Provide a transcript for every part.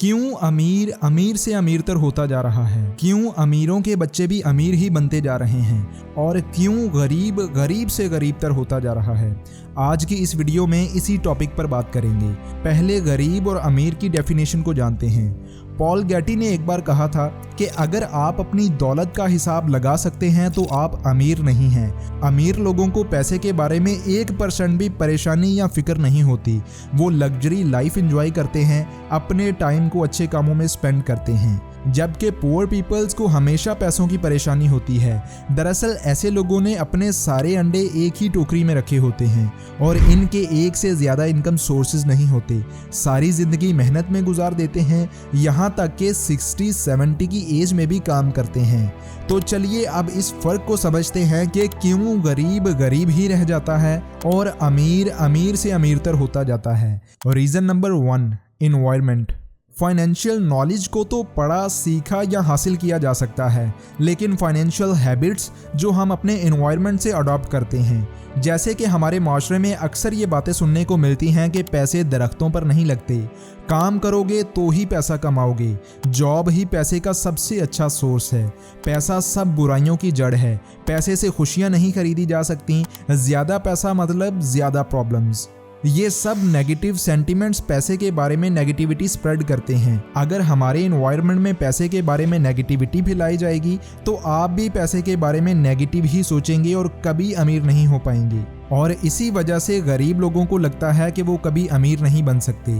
क्यों अमीर अमीर से अमीरतर होता जा रहा है? क्यों अमीरों के बच्चे भी अमीर ही बनते जा रहे हैं? और क्यों गरीब गरीब से गरीबतर होता जा रहा है? आज की इस वीडियो में इसी टॉपिक पर बात करेंगे। पहले गरीब और अमीर की डेफिनेशन को जानते हैं। पॉल गैटी ने एक बार कहा था कि अगर आप अपनी दौलत का हिसाब लगा सकते हैं तो आप अमीर नहीं हैं। अमीर लोगों को पैसे के बारे में 1% भी परेशानी या फिक्र नहीं होती। वो लग्जरी लाइफ एंजॉय करते हैं, अपने टाइम को अच्छे कामों में स्पेंड करते हैं, जबकि पुअर पीपल्स को हमेशा पैसों की परेशानी होती है। दरअसल ऐसे लोगों ने अपने सारे अंडे एक ही टोकरी में रखे होते हैं और इनके एक से ज़्यादा इनकम सोर्सेज नहीं होते। सारी ज़िंदगी मेहनत में गुजार देते हैं, यहाँ तक कि 60-70 की एज में भी काम करते हैं। तो चलिए अब इस फ़र्क को समझते हैं कि क्यों गरीब गरीब ही रह जाता है और अमीर अमीर से अमीरतर होता जाता है। Reason number 1, environment. Financial knowledge को तो पढ़ा, सीखा या हासिल किया जा सकता है, लेकिन फाइनेंशियल हैबिट्स जो हम अपने एनवायरनमेंट से अडॉप्ट करते हैं, जैसे कि हमारे माशरे में अक्सर ये बातें सुनने को मिलती हैं कि पैसे दरख्तों पर नहीं लगते, काम करोगे तो ही पैसा कमाओगे, जॉब ही पैसे का सबसे अच्छा सोर्स है, पैसा सब बुराइयों की जड़ है, पैसे से खुशियाँ नहीं खरीदी जा सकती, ज़्यादा पैसा मतलब ज़्यादा प्रॉब्लम्स। ये सब नेगेटिव सेंटिमेंट्स पैसे के बारे में नेगेटिविटी स्प्रेड करते हैं। अगर हमारे एनवायरनमेंट में पैसे के बारे में नेगेटिविटी फैलाई जाएगी तो आप भी पैसे के बारे में नेगेटिव ही सोचेंगे और कभी अमीर नहीं हो पाएंगे। और इसी वजह से गरीब लोगों को लगता है कि वो कभी अमीर नहीं बन सकते,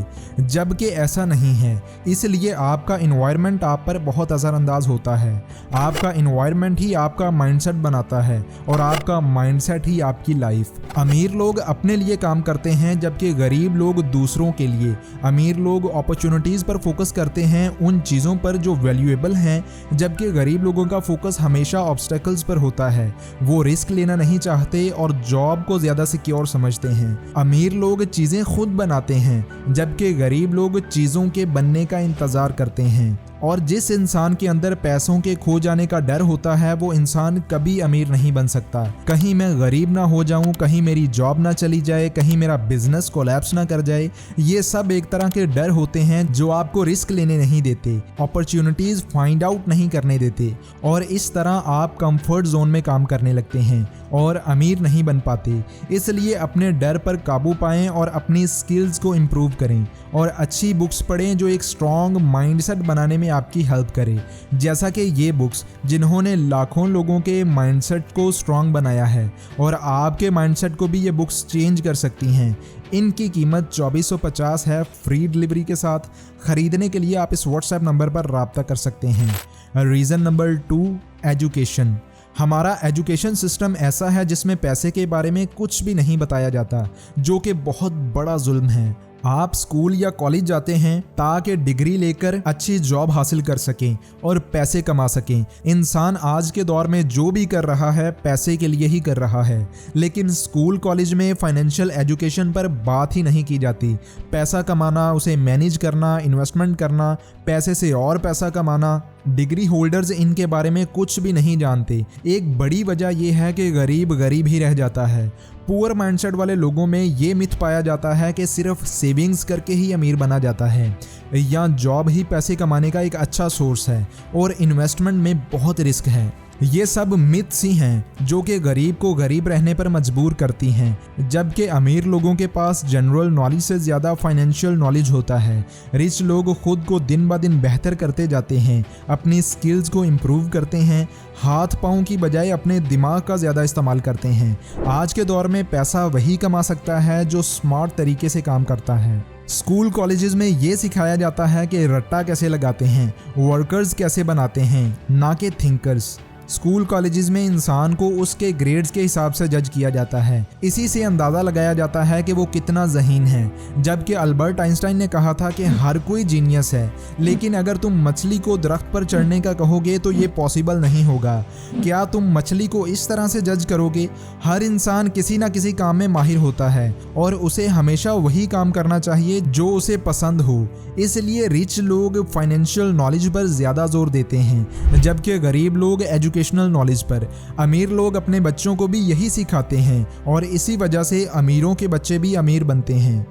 जबकि ऐसा नहीं है। इसलिए आपका एनवायरनमेंट आप पर बहुत असरअंदाज होता है। आपका एनवायरनमेंट ही आपका माइंडसेट बनाता है और आपका माइंडसेट ही आपकी लाइफ। अमीर लोग अपने लिए काम करते हैं, जबकि गरीब लोग दूसरों के लिए। अमीर लोग अपॉर्चुनिटीज़ पर फोकस करते हैं, उन चीज़ों पर जो वैल्यूएबल हैं, जबकि गरीब लोगों का फोकस हमेशा ऑब्स्टेकल्स पर होता है। वो रिस्क लेना नहीं चाहते और जॉब को ज़्यादा सिक्योर समझते हैं। अमीर लोग चीज़ें खुद बनाते हैं, जबकि गरीब लोग चीज़ों के बनने का इंतज़ार करते हैं। और जिस इंसान के अंदर पैसों के खो जाने का डर होता है, वो इंसान कभी अमीर नहीं बन सकता। कहीं मैं गरीब ना हो जाऊं, कहीं मेरी जॉब ना चली जाए, कहीं मेरा बिजनेस कोलैप्स ना कर जाए, ये सब एक तरह के डर होते हैं जो आपको रिस्क लेने नहीं देते, अपॉर्चुनिटीज़ फाइंड आउट नहीं करने देते, और इस तरह आप कंफर्ट जोन में काम करने लगते हैं और अमीर नहीं बन पाते। इसलिए अपने डर पर काबू पाएं और अपनी स्किल्स को इम्प्रूव करें और अच्छी बुक्स पढ़ें जो एक स्ट्रॉन्ग माइंडसेट बनाने में आपकी हेल्प करे, जैसा कि ये बुक्स जिन्होंने लाखों लोगों के माइंडसेट को स्ट्रॉन्ग बनाया है, और आपके माइंडसेट को भी ये बुक्स चेंज कर सकती हैं। इनकी कीमत 2450 है, फ्री डिलीवरी के साथ। खरीदने के लिए आप इस व्हाट्सएप नंबर पर राब्ता कर सकते हैं। Reason number 2, education. हमारा एजुकेशन सिस्टम ऐसा है जिसमें पैसे के बारे में कुछ भी नहीं बताया जाता, जो कि बहुत बड़ा जुल्म है। आप स्कूल या कॉलेज जाते हैं ताकि डिग्री लेकर अच्छी जॉब हासिल कर सकें और पैसे कमा सकें। इंसान आज के दौर में जो भी कर रहा है पैसे के लिए ही कर रहा है, लेकिन स्कूल कॉलेज में फाइनेंशियल एजुकेशन पर बात ही नहीं की जाती। पैसा कमाना, उसे मैनेज करना, इन्वेस्टमेंट करना, पैसे से और पैसा कमाना, डिग्री होल्डर्स इनके बारे में कुछ भी नहीं जानते। एक बड़ी वजह यह है कि गरीब गरीब ही रह जाता है। पुअर माइंडसेट वाले लोगों में ये मिथ पाया जाता है कि सिर्फ सेविंग्स करके ही अमीर बना जाता है, या जॉब ही पैसे कमाने का एक अच्छा सोर्स है और इन्वेस्टमेंट में बहुत रिस्क है। ये सब मिथ्स ही हैं जो कि गरीब को गरीब रहने पर मजबूर करती हैं, जबकि अमीर लोगों के पास जनरल नॉलेज से ज़्यादा फाइनेंशियल नॉलेज होता है। रिच लोग खुद को दिन ब दिन बेहतर करते जाते हैं, अपनी स्किल्स को इम्प्रूव करते हैं, हाथ पाँव की बजाय अपने दिमाग का ज़्यादा इस्तेमाल करते हैं। आज के दौर में पैसा वही कमा सकता है जो स्मार्ट तरीके से काम करता है। स्कूल कॉलेजेस में ये सिखाया जाता है कि रट्टा कैसे लगाते हैं, वर्कर्स कैसे बनाते हैं, ना कि थिंकर्स। स्कूल कॉलेजेस में इंसान को उसके ग्रेड्स के हिसाब से जज किया जाता है। इसी से अंदाज़ा लगाया जाता है कि वो कितना ज़हीन है। जबकि अल्बर्ट आइंस्टाइन ने कहा था कि हर कोई जीनियस है, लेकिन अगर तुम मछली को दरख्त पर चढ़ने का कहोगे तो ये पॉसिबल नहीं होगा। क्या तुम मछली को इस तरह से जज करोगे? हर इंसान किसी ना किसी काम में माहिर होता है और उसे हमेशा वही काम करना चाहिए जो उसे पसंद हो। इसलिए रिच लोग फाइनेंशियल नॉलेज पर ज़्यादा जोर देते हैं, जबकि गरीब लोग एजुकेशनल नॉलेज पर। अमीर लोग अपने बच्चों को भी यही सिखाते हैं और इसी वजह से अमीरों के बच्चे भी अमीर बनते हैं।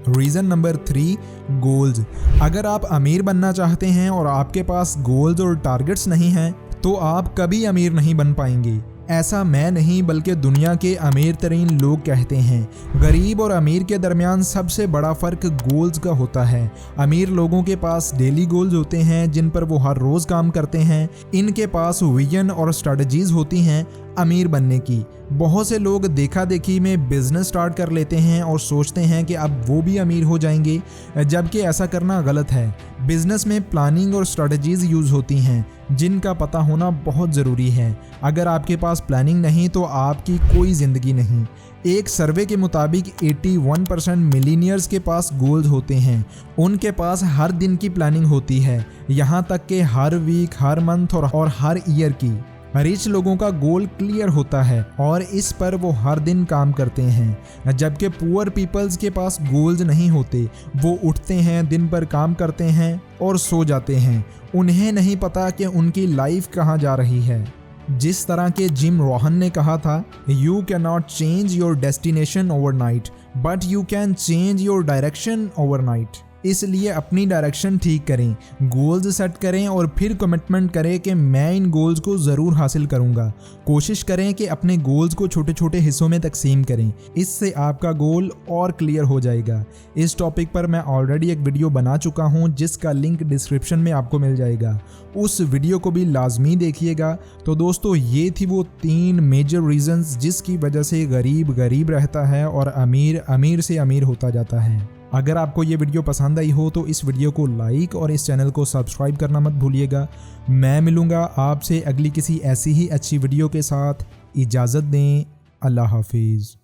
Reason number 3, goals. अगर आप अमीर बनना चाहते हैं और आपके पास गोल्स और टारगेट्स नहीं हैं तो आप कभी अमीर नहीं बन पाएंगे। ऐसा मैं नहीं बल्कि दुनिया के अमीर तरीन लोग कहते हैं। गरीब और अमीर के दरमियान सबसे बड़ा फ़र्क गोल्स का होता है। अमीर लोगों के पास डेली गोल्स होते हैं जिन पर वो हर रोज़ काम करते हैं। इनके पास विजन और स्ट्रेटजीज होती हैं अमीर बनने की। बहुत से लोग देखा देखी में बिजनेस स्टार्ट कर लेते हैं और सोचते हैं कि अब वो भी अमीर हो जाएंगे, जबकि ऐसा करना गलत है। बिजनेस में प्लानिंग और स्ट्रेटजीज यूज़ होती हैं जिनका पता होना बहुत ज़रूरी है। अगर आपके पास प्लानिंग नहीं तो आपकी कोई ज़िंदगी नहीं। एक सर्वे के मुताबिक 81% मिलीनियर्स के पास गोल्स होते हैं। उनके पास हर दिन की प्लानिंग होती है, यहाँ तक कि हर वीक, हर मंथ और हर ईयर की। रिच लोगों का गोल क्लियर होता है और इस पर वो हर दिन काम करते हैं, जबकि पुअर पीपल्स के पास गोल्स नहीं होते। वो उठते हैं, दिन भर काम करते हैं और सो जाते हैं। उन्हें नहीं पता कि उनकी लाइफ कहाँ जा रही है। जिस तरह के जिम रोहन ने कहा था, you can not change your destination overnight but you can change your direction overnight. इसलिए अपनी डायरेक्शन ठीक करें, गोल्स सेट करें और फिर कमिटमेंट करें कि मैं इन गोल्स को ज़रूर हासिल करूंगा। कोशिश करें कि अपने गोल्स को छोटे छोटे हिस्सों में तकसीम करें, इससे आपका गोल और क्लियर हो जाएगा। इस टॉपिक पर मैं ऑलरेडी एक वीडियो बना चुका हूं जिसका लिंक डिस्क्रिप्शन में आपको मिल जाएगा, उस वीडियो को भी लाजमी देखिएगा। तो दोस्तों, ये थी वो 3 मेजर रीजंस जिसकी वजह से गरीब गरीब रहता है और अमीर अमीर से अमीर होता जाता है। अगर आपको ये वीडियो पसंद आई हो तो इस वीडियो को लाइक और इस चैनल को सब्सक्राइब करना मत भूलिएगा। मैं मिलूँगा आपसे अगली किसी ऐसी ही अच्छी वीडियो के साथ। इजाज़त दें। अल्लाह हाफिज़।